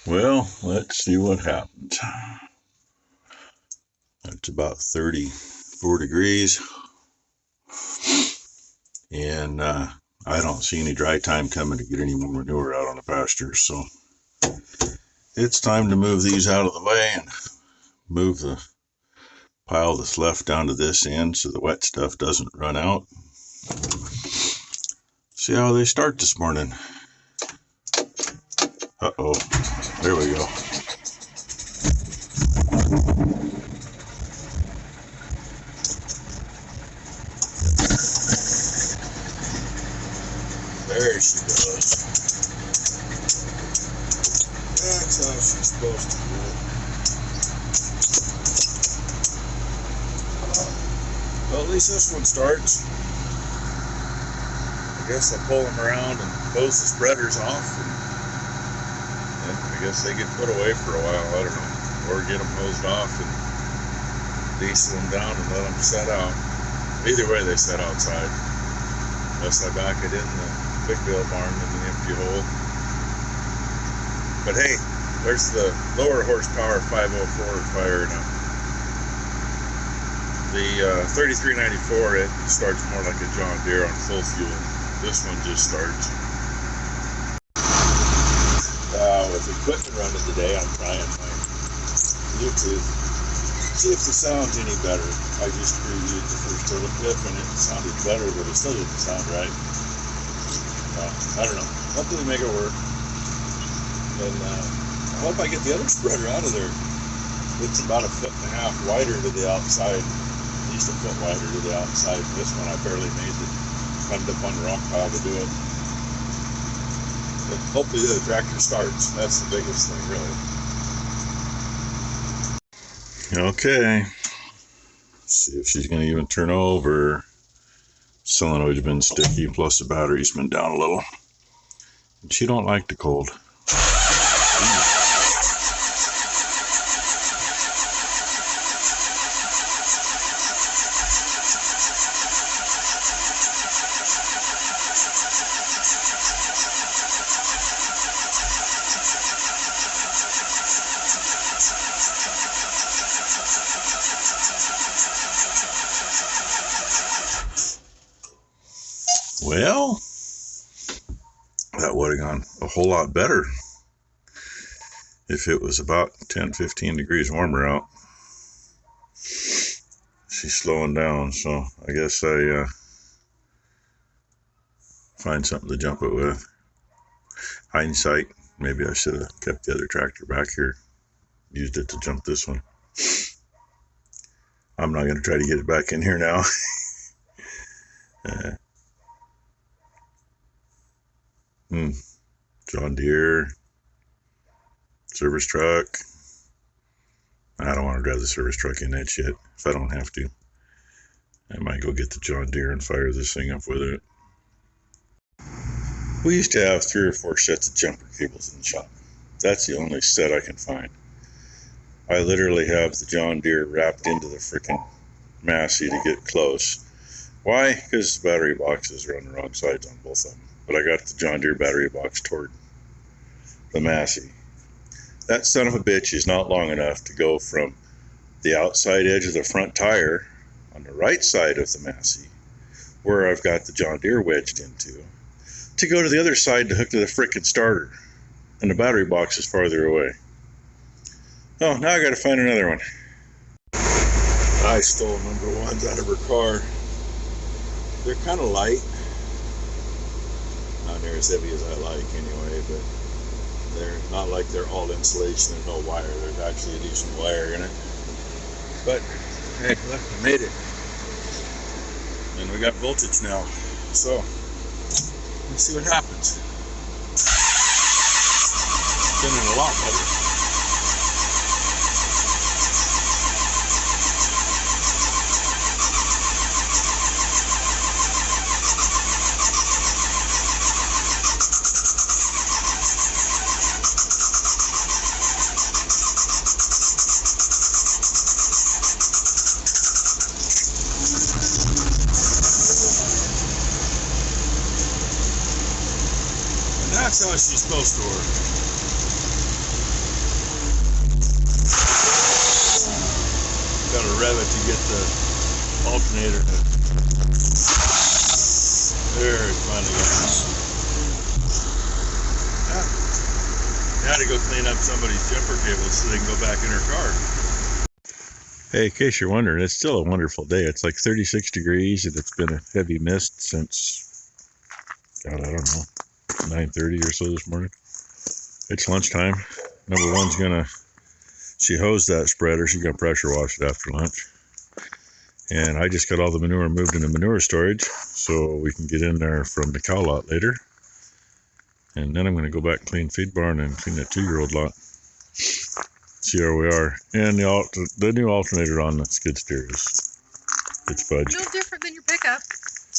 Well, let's see what happens. It's about 34 degrees, and I don't see any dry time coming to get any more manure out on the pastures, so it's time to move these out of the way and move the pile that's left down to this end so the wet stuff doesn't run out. See how they start this morning. Uh-oh, there we go. There she goes. That's how she's supposed to do it. Well, at least this one starts. I guess I'll pull them around and close the spreaders off, and I guess they get put away for a while, I don't know. Or get them hosed off and diesel them down and let them set out. Either way, they set outside. Unless I back it in the big bale barn in the empty hole. But hey, there's the lower horsepower 504 firing up. The 3394, it starts more like a John Deere on full fuel. This one just starts. With equipment running today, I'm trying my Bluetooth. See if the sound's any better. I just previewed the first little clip and it sounded better, but it still didn't sound right. I don't know. Hopefully make it work. And I hope I get the other spreader out of there. It's about 1.5 feet wider to the outside. At least a foot wider to the outside. This one I barely made it. Climbed up on the rock pile to do it. But hopefully the tractor starts. That's the biggest thing, really. Okay. See if she's going to even turn over. Solenoid's been sticky, plus the battery's been down a little. She don't like the cold. Well, that would have gone a whole lot better if it was about 10-15 degrees warmer out. She's slowing down, so I guess I find something to jump it with. Hindsight, maybe I should have kept the other tractor back here, used it to jump this one. I'm not going to try to get it back in here now. John Deere, service truck. I don't want to drive the service truck in that shit if I don't have to. I might go get the John Deere and fire this thing up with it. We used to have 3 or 4 sets of jumper cables in the shop. That's the only set I can find. I literally have the John Deere wrapped into the frickin' Massey to get close. Why? Because the battery boxes are on the wrong sides on both of them. But I got the John Deere battery box toward the Massey. That son of a bitch is not long enough to go from the outside edge of the front tire on the right side of the Massey, where I've got the John Deere wedged into, to go to the other side to hook to the frickin' starter. And the battery box is farther away. Oh, now I gotta find another one. I stole number 1s out of her car. They're kind of light. Not near as heavy as I like anyway, but they're not like they're all insulation and no wire. There's actually a decent wire in it. But, hey, look, I made it. And we got voltage now. So, let's see what happens. Spinning a lot better. That's how she's supposed to work. rev it to get the alternator to... There, it finally got. Now to go clean up somebody's jumper cable so they can go back in her car. Hey, in case you're wondering, it's still a wonderful day. It's like 36 degrees and it's been a heavy mist since, God, I don't know, 9:30 or so this morning. It's lunchtime. Number one's gonna, she hosed that spreader. She's gonna pressure wash it after lunch. And I just got all the manure moved into manure storage so we can get in there from the cow lot later. And then I'm going to go back and clean feed barn and clean that 2-year-old lot. See where we are. And the new alternator on the skid steer is, it's fudged. No different than your pickup.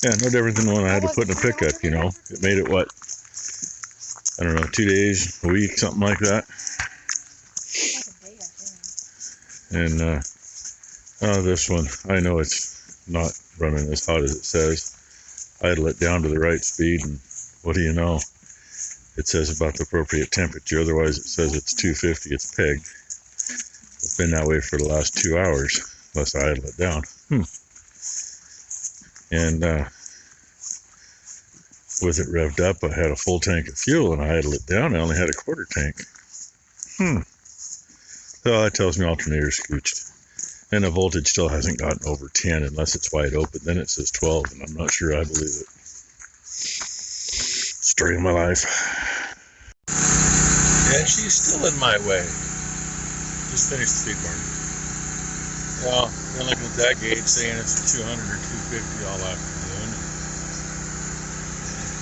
Yeah, no different than the one I had to put in a pickup, you know. It made it, what, I don't know, 2 days, a week, something like that. And this one, I know it's not running as hot as it says. I idle it down to the right speed, and what do you know? It says about the appropriate temperature. Otherwise, it says it's 250. It's pegged. It's been that way for the last 2 hours, unless I idle it down. And with it revved up, I had a full tank of fuel, and I idled it down. I only had a quarter tank. So that tells me alternator scooched. And the voltage still hasn't gotten over 10 unless it's wide open. Then it says 12, and I'm not sure I believe it. Story of my life. And she's still in my way. Just finished the feed barn. Well, I'm looking at that gauge saying it's 200 or 250 all afternoon.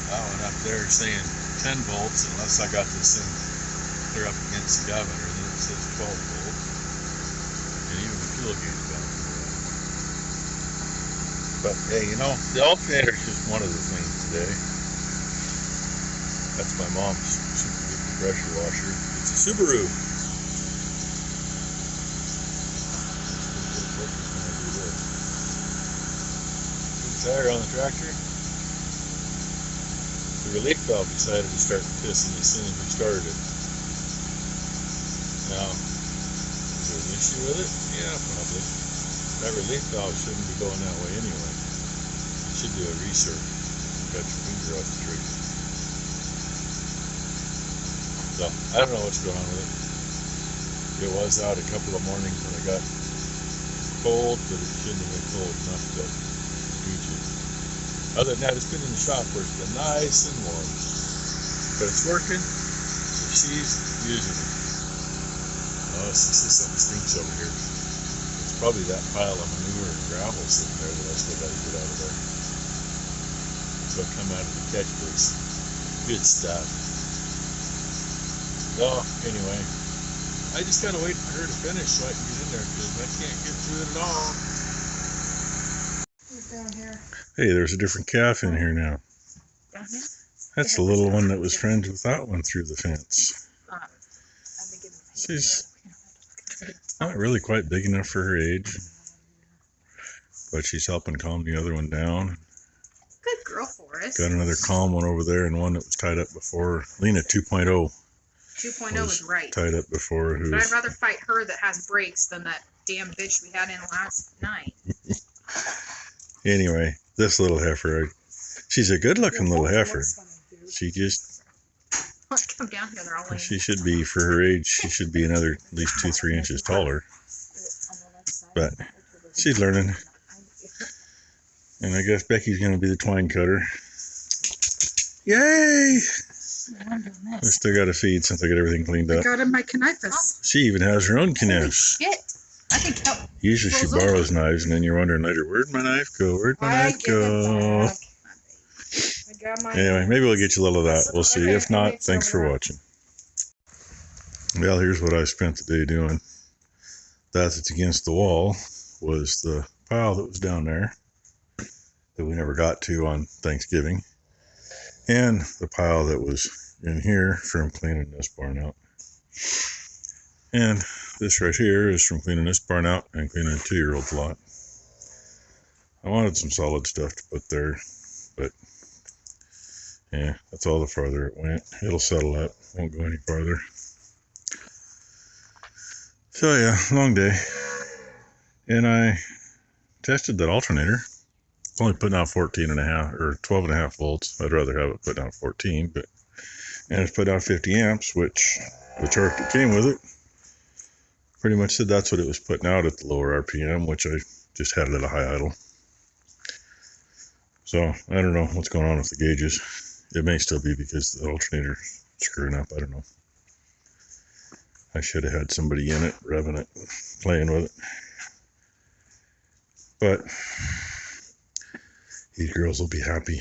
That one up there saying 10 volts unless I got this in clear up against the governor. Then it says 12 volts. And even the fuel gauge got it. But hey, you know, the alternator is just one of the things today. That's my mom's super duper pressure washer. It's a Subaru. Tire on the tractor. The relief valve decided to start pissing as soon as we started it. Now, is there an issue with it? Yeah, probably. That relief valve shouldn't be going that way anyway. You should do a recirc. Cut your finger off the trigger. So, I don't know what's going on with it. It was out a couple of mornings when it got cold, but it shouldn't have been cold enough to reach it. Other than that, it's been in the shop where it's been nice and warm. But it's working, so she's using it. Oh, this is something stinks over here. It's probably that pile of manure and gravel sitting there that I still got to get out of there. So it'll come out of the catch base. Good stuff. So, anyway, I just gotta wait for her to finish so I can get in there because I can't get through it at all. Who's down here? Hey, there's a different calf in here now. Down here? That's the little one that was friends with that one through the fence. She's not really quite big enough for her age, but she's helping calm the other one down. Good girl, Forrest. Got another calm one over there and one that was tied up before. Lena 2.0. 2.0 was right. Tied up before. But I'd rather fight her that has brakes than that damn bitch we had in last night. Anyway, this little heifer, she's a good-looking little heifer. She just... Let's come down here. They're all laying. She should be, for her age, she should be another at least 2-3 inches taller. But she's learning. And I guess Becky's going to be the twine cutter. Yay! I still got to feed since I got everything cleaned up. I got in my connifus. She even has her own knives. Shit. I think that Usually she borrows knives, and then you're wondering later, where'd my knife go? Where'd my knife go? Anyway, maybe we'll get you a little of that. We'll see. If not, thanks for watching. Well, here's what I spent the day doing. That's against the wall was the pile that was down there that we never got to on Thanksgiving, and the pile that was in here from cleaning this barn out. And this right here is from cleaning this barn out and cleaning a 2-year-old's lot. I wanted some solid stuff to put there, but yeah, that's all the farther it went. It'll settle up, won't go any farther. So yeah, long day. And I tested that alternator. It's only putting out 14.5 or 12.5 volts. I'd rather have it put out 14, but and it's put out 50 amps, which the chart that came with it pretty much said that's what it was putting out at the lower RPM, which I just had it at a high idle. So I don't know what's going on with the gauges. It may still be because the alternator's screwing up. I don't know. I should have had somebody in it, revving it, playing with it. But these girls will be happy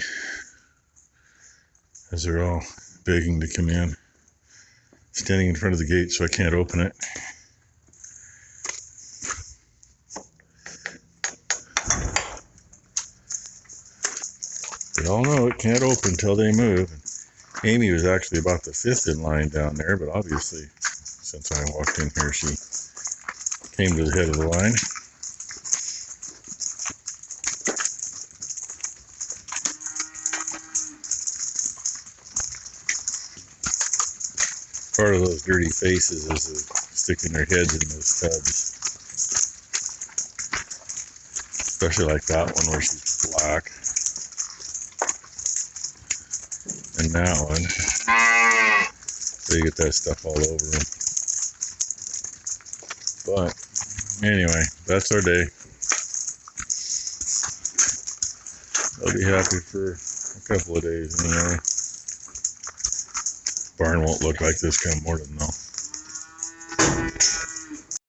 as they're all begging to come in. Standing in front of the gate so I can't open it. They all know it can't open until they move. Amy was actually about the 5th in line down there, but obviously, since I walked in here, she came to the head of the line. Part of those dirty faces is sticking their heads in those tubs. Especially like that one where she's black. And that one. They get that stuff all over them. But anyway, that's our day. I'll be happy for a couple of days anyway. Barn won't look like this come morning though.